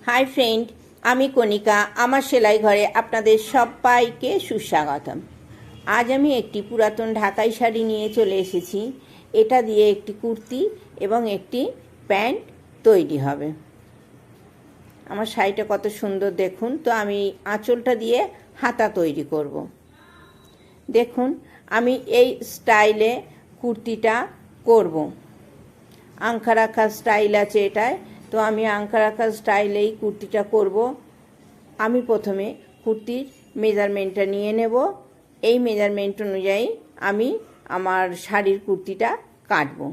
Hi friend, আমি কণিকা। আমার সেলাই ঘরে আপনাদের সবাইকে সুস্বাগতম। আজ আমি একটি পুরাতন ঢাকাই শাড়ি নিয়ে চলে এসেছি। এটা দিয়ে একটি কুর্তি এবং একটি প্যান্ট তৈরি হবে। আমার শাড়িটা কত সুন্দর দেখুন। তো আমি আঁচলটা দিয়ে হাতা তৈরি করব। দেখুন, আমি এই স্টাইলে কুর্তিটা করব। আংখা রাখা স্টাইল আছে এটায়। তো আমি আংখা রাখা স্টাইলেই কুর্তিটা করব। আমি প্রথমে কুর্তির মেজারমেন্টটা নিয়ে নেব। এই মেজারমেন্ট অনুযায়ী আমি আমার শাড়ির কুর্তিটা কাটবো।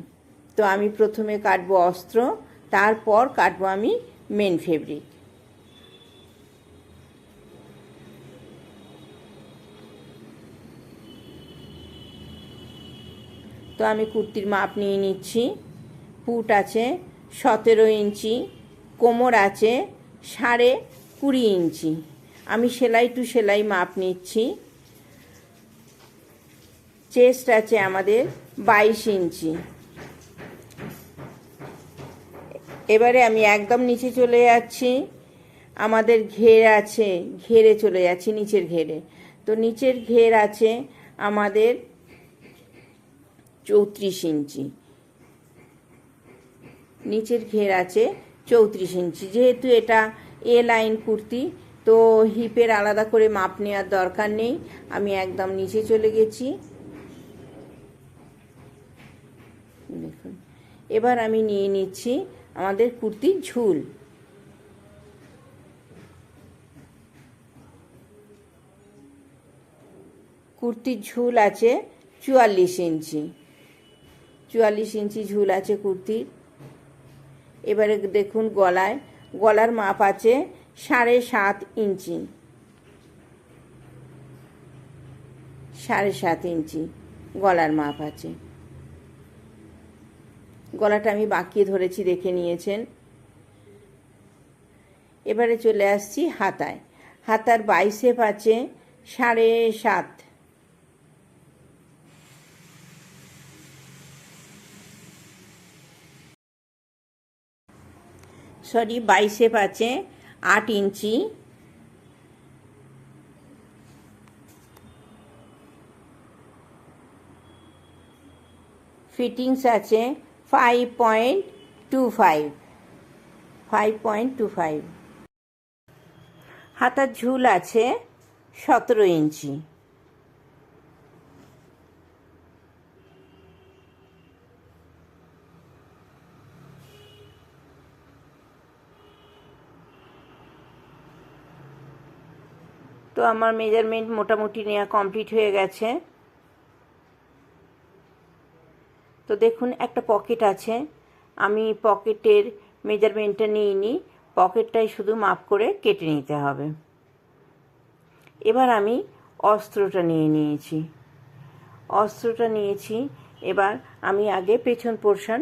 তো আমি প্রথমে কাটবো অস্ত্র, তারপর কাটবো আমি মেন ফেব্রিক। তো আমি কুর্তির মাপ নিয়ে নিচ্ছি। পুট আছে 17 ইঞ্চি, কোমর আছে 20.5 ইঞ্চি। আমি সেলাই টু সেলাই মাপ নিচ্ছি। চেস্ট আছে আমাদের 22 ইঞ্চি। এবারে আমি একদম নিচে চলে যাচ্ছি। আমাদের ঘের আছে, ঘেরে চলে যাচ্ছি, নিচের ঘেরে। তো নিচের ঘের আছে আমাদের 34 ইঞ্চি। নিচের ঘের আছে 34 ইঞ্চি। যেহেতু এটা এ লাইন কুর্তি, তো হিপের আলাদা করে মাপ নেওয়ার দরকার নেই। আমি একদম নিচে চলে গেছি। দেখুন, এবার আমি নিয়ে নিচ্ছি আমাদের কুর্তির ঝুল। কুর্তির ঝুল আছে 44 ইঞ্চি। 44 ইঞ্চি ঝুল আছে কুর্তির। এবারে দেখুন, গলার মাপ আছে 7.5 ইঞ্চি। 7.5 ইঞ্চি গলার মাপ আছে। গলাটা আমি বাঁকিয়ে ধরেছি, দেখে নিয়েছেন। এবারে চলে আসছি হাতায়। হাতার বাইসেপ আছে 7.5। বাইসেপ আছে 8 ইঞ্চি। ফিটিংস আছে 5.25। হাতার ঝুল আছে 17 ইঞ্চি। তো আমার মেজারমেন্ট মোটামুটি নেওয়া কমপ্লিট হয়ে গেছে। তো দেখুন, একটা পকেট আছে। আমি পকেটের মেজারমেন্টটা নিয়ে নিই। পকেটটাই শুধু মাপ করে কেটে নিতে হবে। এবার আমি অস্ত্রটা নিয়েছি। এবার আমি আগে পেছন পোর্শন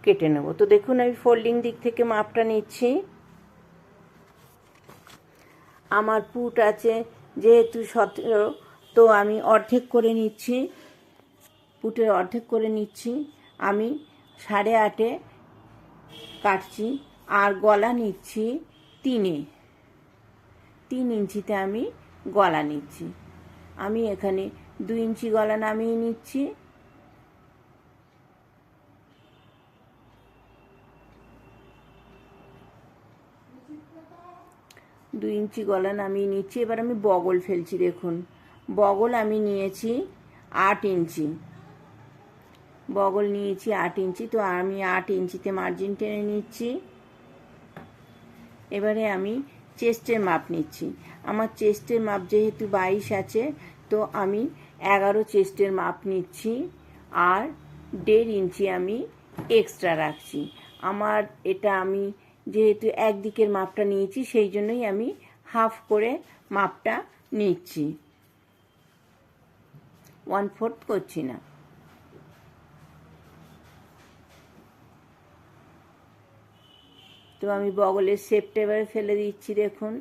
কেটে নেব। তো দেখুন, আমি ফোল্ডিং দিক থেকে মাপটা নিচ্ছি। আমার পুট আছে যেহেতু 17, তো আমি অর্ধেক করে নিচ্ছি। পুটের অর্ধেক করে নিচ্ছি। আমি 8.5 কাটছি। আর গলা নিচ্ছি 3 ইঞ্চিতে আমি গলা নিচ্ছি। আমি এখানে 2 ইঞ্চি গলা নামিয়ে নিচ্ছি। এবার আমি বগল ফেলছি। দেখুন, বগল আমি নিয়েছি 8 ইঞ্চি। তো আমি 8 ইঞ্চিতে মার্জিন টেনে নিচ্ছি। এবারে আমি চেস্টের মাপ নিচ্ছি। আমার চেস্টের মাপ যেহেতু 22 আছে, তো আমি 11 চেস্টের মাপ নিচ্ছি। আর 1.5 ইঞ্চি আমি এক্সট্রা রাখছি। আমার এটা আমি যেহেতু একদিকের মাপটা নিয়েছি, সেই জন্যই আমি হাফ করে মাপটা নিচ্ছি, 1/4 করছি না। তো আমি বগলের শেপটা এবারে ফেলে দিচ্ছি। দেখুন,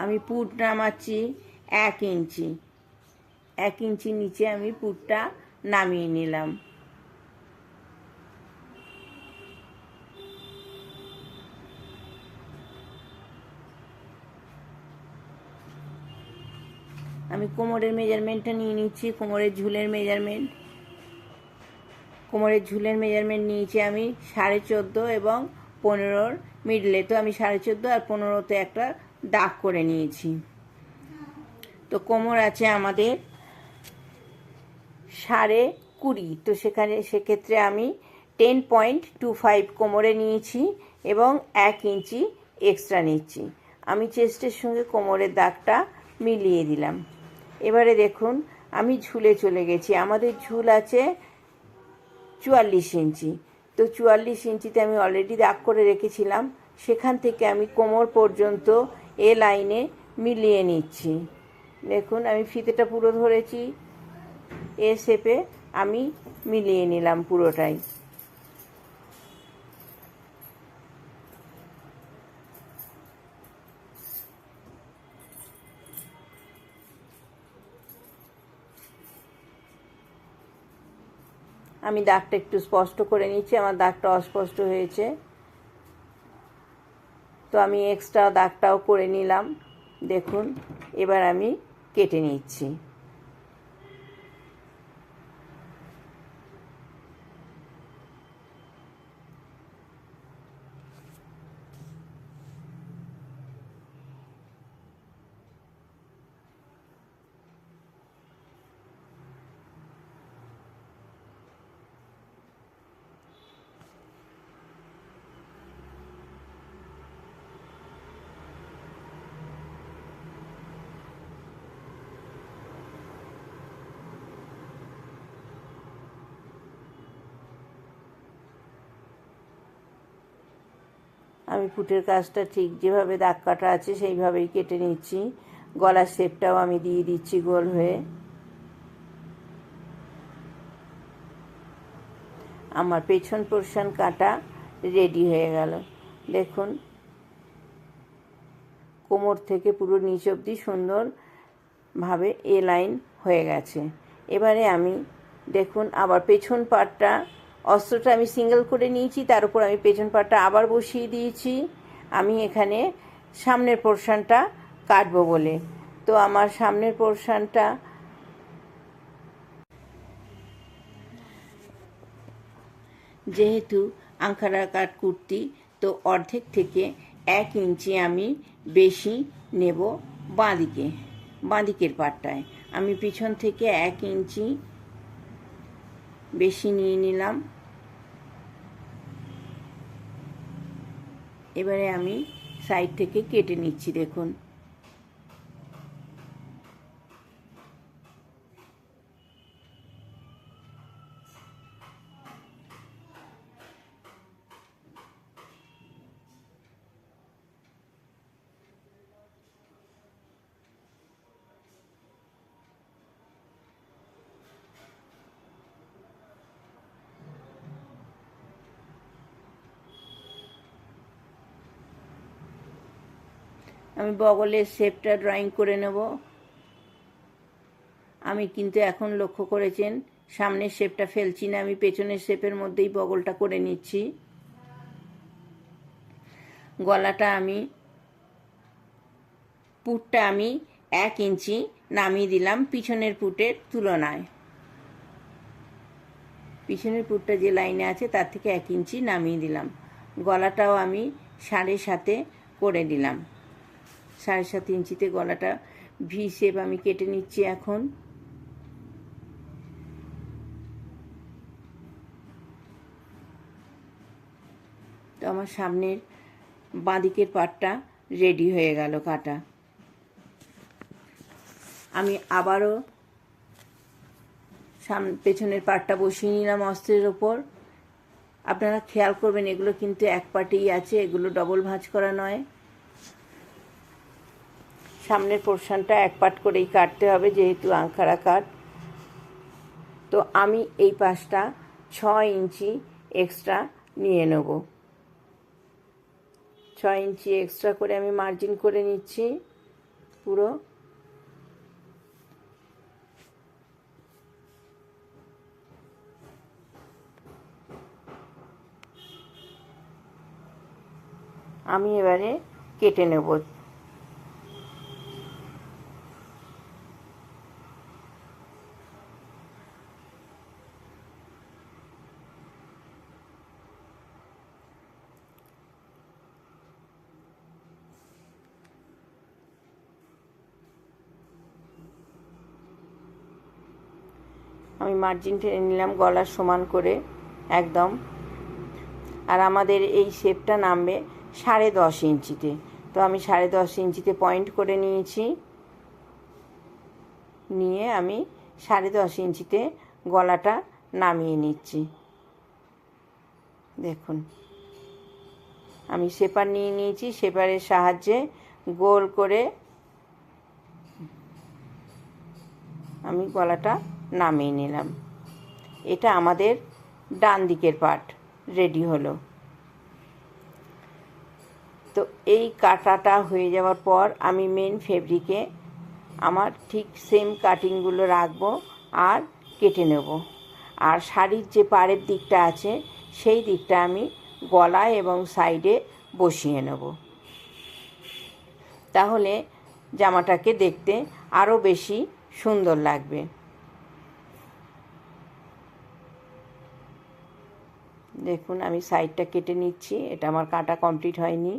আমি পুট নামাচ্ছি 1 ইঞ্চি। 1 ইঞ্চি নিচে আমি পুটটা নামিয়ে নিলাম। আমি কোমরের মেজারমেন্টটা নিয়ে নিচ্ছি, কোমরের ঝুলের মেজারমেন্ট। কোমরের ঝুলের মেজারমেন্ট নিয়েছি আমি 14.5 এবং 15 মিডলে। তো আমি 14.5 আর 15তে একটা দাগ করে নিয়েছি। তো কোমর আছে আমাদের 20.5, তো সেক্ষেত্রে আমি 10.25 কোমরে নিয়েছি এবং 1 ইঞ্চি এক্সট্রা নিচ্ছি। আমি চেস্টের সঙ্গে কোমরের দাগটা মিলিয়ে দিলাম। এবারে দেখুন আমি ঝুলে চলে গেছি। আমাদের ঝুল আছে 44 ইঞ্চি। তো 44 ইঞ্চিতে আমি অলরেডি দাগ করে রেখেছিলাম, সেখান থেকে আমি কোমর পর্যন্ত এ লাইনে মিলিয়ে নিচ্ছি। দেখুন আমি ফিতেটা পুরো ধরেছি, এ শেপে আমি মিলিয়ে নিলাম পুরোটাই। আমি দাগটা একটু স্পষ্ট করে নিচ্ছি, আমার দাগটা অস্পষ্ট হয়েছে। তো আমি এক্সট্রা দাগটাও করে নিলাম। দেখুন এবার আমি কেটে নিচ্ছি। আমি ফুটের কাজটা ঠিক যেভাবে দাগ কাটা আছে সেইভাবেই কেটে নিচ্ছি। গলার শেপটাও আমি দিয়ে দিচ্ছি গোল হয়ে। আমার পেছন পোরশন কাটা রেডি হয়ে গেল। দেখুন কোমর থেকে পুরো নিচ অবধি সুন্দরভাবে এ লাইন হয়ে গেছে। এবারে আমি দেখুন আবার পেছন পাটটা, অস্ত্রটা আমি সিঙ্গেল করে নিয়েছি, তার উপর আমি পেছন পাটটা আবার বসিয়ে দিয়েছি। আমি এখানে সামনের পোরশনটা কাটবো বলে। তো আমার সামনের পোরশনটা যেহেতু আঙ্কারা কাট কুর্তি, তো অর্ধেক থেকে 1 ইঞ্চি আমি বেশি নেব বাঁদিকের পাটটায়। আমি পিছন থেকে 1 ইঞ্চি বেশি নিয়ে নিলাম। এবারে আমি সাইড থেকে কেটে নিচ্ছি। দেখুন আমি বগলের শেপটা ড্রয়িং করে নেব। আমি কিন্তু এখন লক্ষ্য করেছেন সামনের শেপটা ফেলছি না, আমি পেছনের শেপের মধ্যেই বগলটা করে নিচ্ছি। গলাটা পুটটা আমি 1 ইঞ্চি নামিয়ে দিলাম পিছনের পুটের তুলনায়। পিছনের পুটটা যে লাইনে আছে তার থেকে 1 ইঞ্চি নামিয়ে দিলাম। গলাটাও আমি 7.5 করে দিলাম। 7.5 ইঞ্চিতে গলাটা ভি শেপ আমি কেটে নিচ্ছি এখন। তো আমার সামনের বাঁদিকের পাটটা রেডি হয়ে গেল কাটা। আমি আবারও পেছনের পাটটা বসিয়ে নিলাম অস্ত্রের ওপর। আপনারা খেয়াল করবেন এগুলো কিন্তু এক পাটেই আছে, এগুলো ডবল ভাঁজ করা নয়। সামনের পোরশনটা এক পাট করেই কাটতে হবে যেহেতু আঙ্কারা কাট। তো আমি এই পাশটা 6 ইঞ্চি এক্সট্রা নিয়ে নেব। 6 ইঞ্চি এক্সট্রা করে আমি মার্জিন করে নিচ্ছি পুরো। আমি এবারে কেটে নেব। আমি মার্জিন টেনে নিলাম গলার সমান করে একদম। আর আমাদের এই শেপটা নামবে 10.5 ইঞ্চিতে। তো আমি 10.5 ইঞ্চিতে পয়েন্ট করে নিয়েছি, নিয়ে আমি 10.5 ইঞ্চিতে গলাটা নামিয়ে নিচ্ছি। দেখুন আমি শেপার নিয়ে নিয়েছি, শেপারের সাহায্যে গোল করে আমি গলাটা নামিয়ে নিলাম। এটা আমাদের ডান দিকের পার্ট রেডি হলো। তো এই কাটাটা হয়ে যাওয়ার পর আমি মেন ফেব্রিকে আমার ঠিক সেম কাটিংগুলো রাখবো আর কেটে নেব। আর শাড়ির যে পাড়ের দিকটা আছে সেই দিকটা আমি গলায় এবং সাইডে বসিয়ে নেব, তাহলে জামাটাকে দেখতে আরও বেশি সুন্দর লাগবে। দেখুন আমি সাইডটা কেটে নিচ্ছি, এটা আমার কাটা কমপ্লিট হয়নি।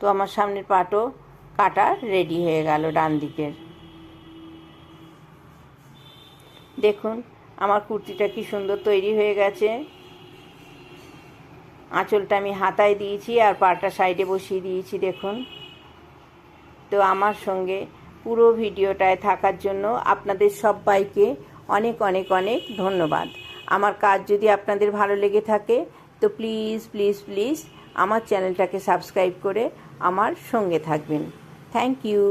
তো আমার সামনের পাটও কাটা রেডি হয়ে গেল ডান দিকের। দেখুন আমার কুর্তিটা কি সুন্দর তৈরি হয়ে গেছে। আঁচলটা আমি হাতায় দিয়েছি আর পাটা সাইডে বসিয়ে দিয়েছি দেখুন। তো আমার সঙ্গে পুরো ভিডিওটায় থাকার জন্য আপনাদের সবাইকে অনেক অনেক অনেক ধন্যবাদ। আমার কাজ যদি আপনাদের ভালো লেগে থাকে তো প্লিজ প্লিজ প্লিজ আমার চ্যানেলটাকে সাবস্ক্রাইব করে আমার সঙ্গে থাকবেন। Thank you.